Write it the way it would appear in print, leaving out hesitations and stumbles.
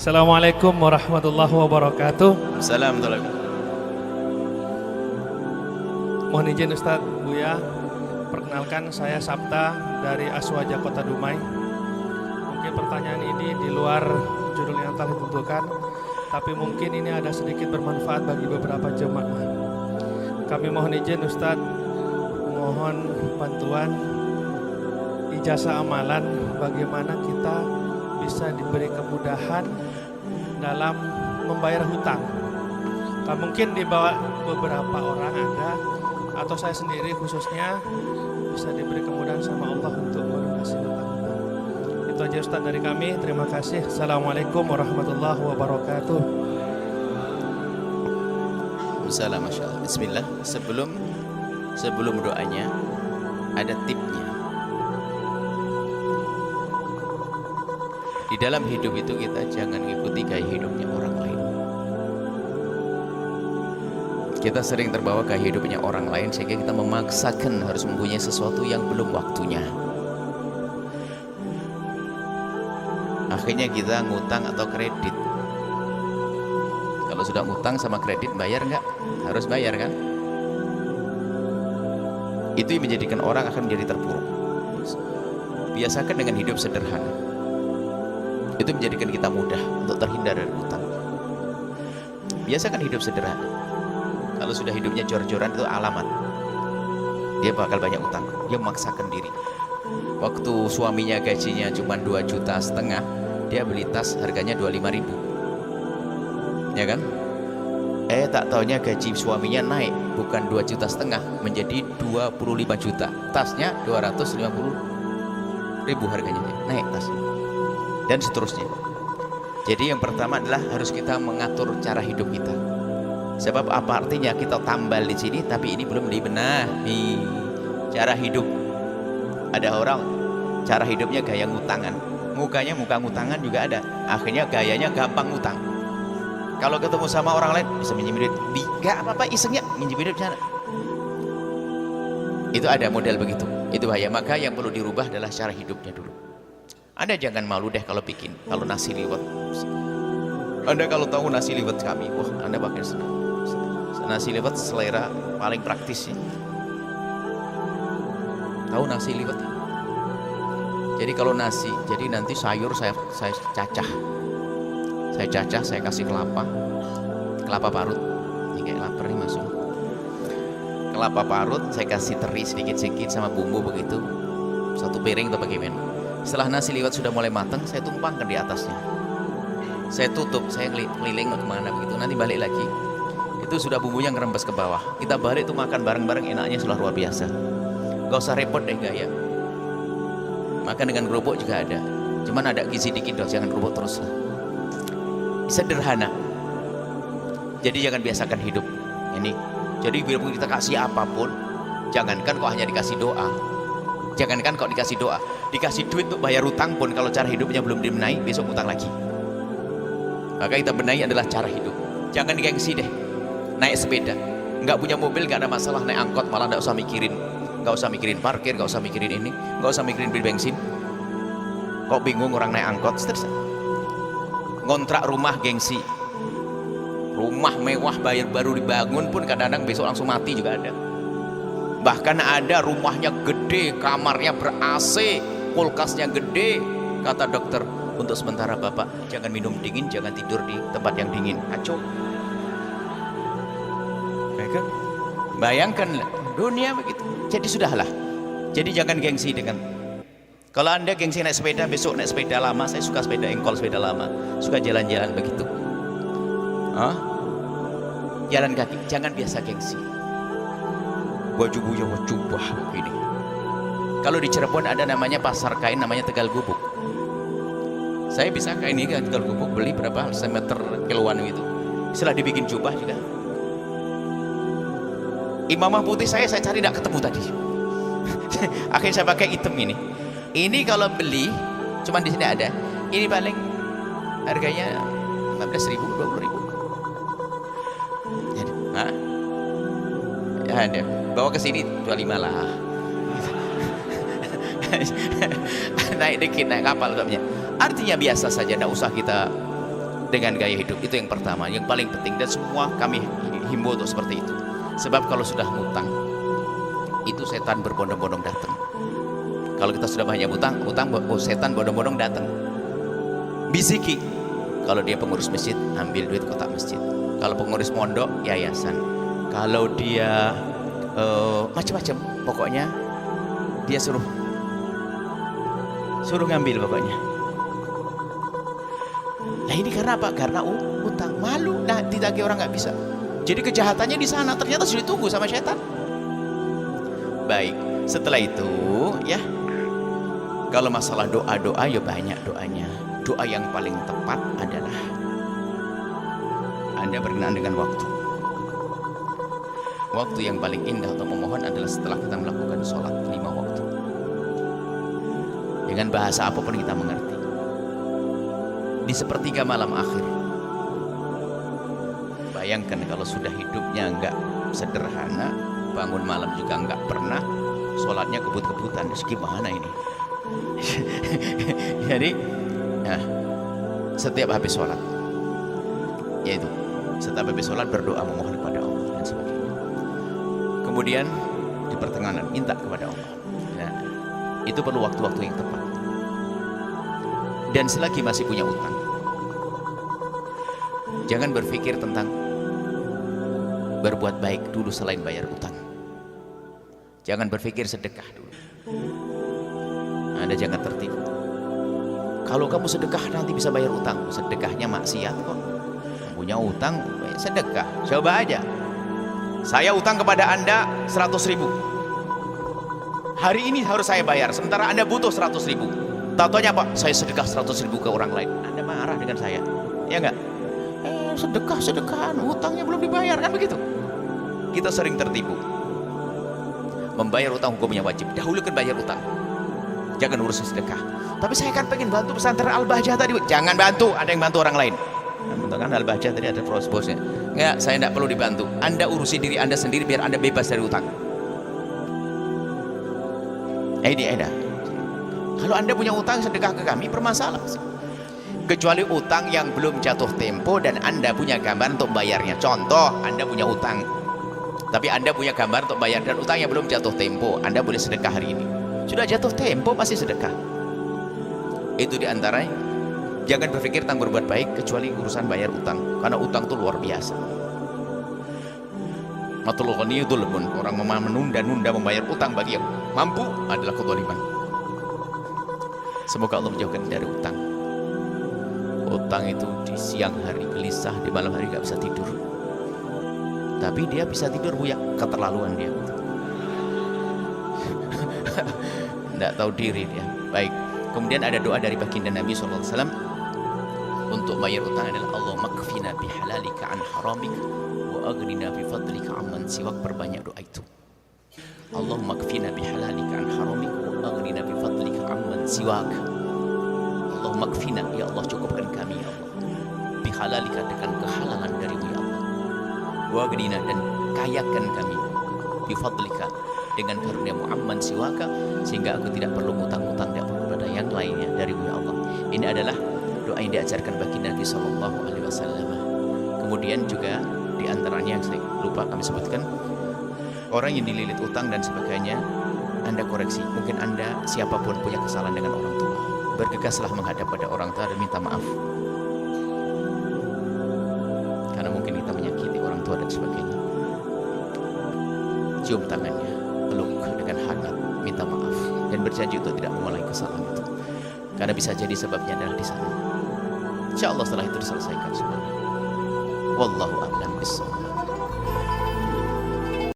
Assalamualaikum warahmatullahi wabarakatuh. Assalamualaikum. Mohon izin Ustadz Buya, perkenalkan saya Sabta dari Aswaja Kota Dumai. Mungkin pertanyaan ini di luar judul yang telah ditentukan, tapi mungkin ini ada sedikit bermanfaat bagi beberapa jemaah. Kami mohon izin Ustadz, mohon bantuan ijazah amalan bagaimana kita bisa diberi kemudahan dalam membayar hutang. Mungkin di bawah beberapa orang ada, atau saya sendiri khususnya bisa diberi kemudahan sama Allah untuk melunasi hutang-hutang. Itu aja Ustaz dari kami. Terima kasih. Assalamualaikum warahmatullahi wabarakatuh. Assalamualaikum. Bismillah. Sebelum doanya ada tipnya. Di dalam hidup itu kita jangan ngikuti gaya hidupnya orang lain. Kita sering terbawa gaya hidupnya orang lain sehingga kita memaksakan harus mempunyai sesuatu yang belum waktunya. Akhirnya kita ngutang atau kredit. Kalau sudah ngutang sama kredit bayar nggak? Harus bayar kan? Itu yang menjadikan orang akan menjadi terpuruk. Biasakan dengan hidup sederhana. Itu menjadikan kita mudah untuk terhindar dari utang. Biasakan hidup sederhana. Kalau sudah hidupnya jor-joran itu alamat dia bakal banyak utang. Dia memaksakan diri. Waktu suaminya gajinya cuma 2,5 juta, dia beli tas harganya 25.000, ya kan? Tak taunya gaji suaminya naik, bukan 2,5 juta menjadi 25 juta. Tasnya 250.000 harganya, naik tasnya. Dan seterusnya. Jadi yang pertama adalah harus kita mengatur cara hidup kita. Sebab apa artinya kita tambal di sini tapi ini belum dibenahi cara hidup. Ada orang cara hidupnya gaya ngutangan, mukanya muka ngutangan juga ada. Akhirnya gayanya gampang ngutang. Kalau ketemu sama orang lain bisa minjem duit, gak apa-apa isengnya minjem duit sana. Itu ada model begitu. Itu bahaya. Maka yang perlu dirubah adalah cara hidupnya dulu. Anda jangan malu deh kalau bikin, kalau nasi liwet. Anda kalau tahu nasi liwet kami, wah Anda bakal senang. Nasi liwet selera paling praktis ya. Tahu nasi liwet? Jadi kalau nasi, jadi nanti sayur saya cacah. Saya cacah, saya kasih kelapa parut. Ini kayak lapar nih masuk. Kelapa parut, saya kasih teri sedikit-sedikit sama bumbu begitu. Satu piring atau bagaimana. Setelah nasi liwet sudah mulai matang, saya tumpangkan di atasnya. Saya tutup, saya keliling kemana begitu, nanti balik lagi. Itu sudah bumbunya ngerembes ke bawah. Kita balik itu makan bareng-bareng, enaknya sudah luar biasa. Gak usah repot deh gaya. Makan dengan kerupuk juga ada. Cuman ada gizi dikit dong, jangan kerupuk terus lah. Sederhana. Jadi jangan biasakan hidup ini. Jadi biarpun kita kasih apapun, jangankan kok hanya dikasih doa. Jangankan kok dikasih doa, dikasih duit untuk bayar utang pun kalau cara hidupnya belum dibenahi, besok utang lagi. Maka kita benahi adalah cara hidup. Jangan digengsi deh. Naik sepeda, nggak punya mobil nggak ada masalah, naik angkot malah nggak usah mikirin, parkir, nggak usah mikirin ini, nggak usah mikirin beli bensin. Kok bingung orang naik angkot? Terus ngontrak rumah gengsi, rumah mewah bayar baru dibangun pun kadang-kadang besok langsung mati juga ada. Bahkan ada rumahnya gede, kamarnya ber-AC, kulkasnya gede. Kata dokter, untuk sementara bapak jangan minum dingin, jangan tidur di tempat yang dingin. Kacau. Bayangkan dunia begitu. Jadi sudahlah. Jadi jangan gengsi dengan. Kalau Anda gengsi naik sepeda, besok naik sepeda lama. Saya suka sepeda engkol, sepeda lama. Suka jalan-jalan begitu. Jalan kaki, jangan biasa gengsi. Baju jubah begini. Kalau di Cirebon ada namanya pasar kain, namanya Tegal Gubuk. Saya bisa kain ini kan Tegal Gubuk, beli berapa semeter kiloan gitu. Setelah dibikin jubah juga. Imamah putih saya cari tidak ketemu tadi. Akhirnya saya pakai hitam ini. Ini kalau beli, cuman di sini ada. Ini paling harganya 15.000, 20.000. Ya ada. Bawa ke sini 25 lah. naik dikit, naik kapal. Artinya biasa saja, tidak usah kita dengan gaya hidup. Itu yang pertama, yang paling penting, dan semua kami himbau untuk seperti itu. Sebab kalau sudah ngutang, itu setan berbondong-bondong datang. Kalau kita sudah banyak utang, setan bondong-bondong datang. Bisiki. Kalau dia pengurus masjid, ambil duit kotak masjid. Kalau pengurus mondok, yayasan. Kalau dia macam-macam, pokoknya dia suruh ngambil pokoknya. Nah ini karena apa? Karena utang, malu. Nah ditagih orang nggak bisa. Jadi kejahatannya di sana, ternyata sudah ditunggu sama setan. Baik, setelah itu ya, kalau masalah doa-doa ya banyak doanya. Doa yang paling tepat adalah Anda berkenaan dengan waktu. Waktu yang paling indah untuk memohon adalah setelah kita melakukan sholat 5 waktu. Dengan bahasa apapun kita mengerti. Di sepertiga malam akhir. Bayangkan kalau sudah hidupnya enggak sederhana, bangun malam juga enggak pernah, sholatnya kebut-kebutan, gimana ini? Jadi, nah, setiap habis sholat, yaitu setiap habis sholat berdoa memohon kepada Allah dan sebagainya. Kemudian di pertengahan minta kepada Allah. Nah, itu perlu waktu-waktu yang tepat. Dan selagi masih punya utang, jangan berpikir tentang berbuat baik dulu selain bayar utang. Jangan berpikir sedekah dulu. Anda jangan tertipu. Kalau kamu sedekah nanti bisa bayar utang. Sedekahnya maksiat kok. Punya utang, sedekah. Coba aja. Saya utang kepada Anda 100.000. Hari ini harus saya bayar, sementara Anda butuh 100.000. Tahu-tahunya apa? Saya sedekah 100.000 ke orang lain. Anda marah dengan saya, ya enggak? Sedekahan, utangnya belum dibayar, kan begitu? Kita sering tertipu. Membayar utang hukumnya wajib. Dahulukan bayar utang. Jangan urusin sedekah. Tapi saya kan pengen bantu pesantren Al-Bahjah tadi. Jangan bantu, ada yang bantu orang lain. Kan Al-Bahjah tadi ada bosnya. Enggak, saya tidak perlu dibantu. Anda urusi diri Anda sendiri biar Anda bebas dari utang. Kalau Anda punya utang sedekah ke kami, bermasalah. Kecuali utang yang belum jatuh tempo dan Anda punya gambar untuk bayarnya. Contoh, Anda punya utang, tapi Anda punya gambar untuk bayar dan utangnya belum jatuh tempo, Anda boleh sedekah hari ini. Sudah jatuh tempo pasti sedekah. Itu diantaranya. Jangan berpikir tentang berbuat baik kecuali urusan bayar utang, karena utang itu luar biasa. Matul ghani dzulmun, orang menunda-nunda membayar utang bagi yang mampu adalah kezaliman. Semoga Allah menjauhkan dari utang. Utang itu di siang hari gelisah, di malam hari gak bisa tidur. Tapi dia bisa tidur buya, keterlaluan dia. Tidak tahu diri dia. Baik. Kemudian ada doa dari baginda Nabi SAW untuk bayar utang adalah Allahumma kfina bihalalika an haramik wa aghnina bi fadlika amman siwak. Perbanyak doa itu. Allahumma kfina bihalalika an haramik wa aghnina bi fadlika amman siwak. Allahumma kfina, ya Allah cukupkan kami ya Allah bihalalika, dengan kehalalan darimu ya Allah, wa aghnina, dan kayakan kami bi fadlika, dengan karuniamu amman siwaka, sehingga aku tidak perlu ngutang-ngutang, tidak perlu kepada yang lainnya darimu ya Allah. Ini adalah doa yang diajarkan baginda Nabi Sallallahu Alaihi Wasallam. Kemudian juga diantaranya yang saya lupa kami sebutkan, orang yang dililit utang dan sebagainya, Anda koreksi. Mungkin Anda siapapun punya kesalahan dengan orang tua, bergegaslah menghadap pada orang tua dan minta maaf, karena mungkin kita menyakiti orang tua dan sebagainya. Cium tangannya, peluk dengan hangat, minta maaf, dan berjanji untuk tidak mengulangi kesalahan itu, karena bisa jadi sebabnya adalah di sana. Insya Allah setelah itu diselesaikan semuanya. Wallahu a'lam bishawab.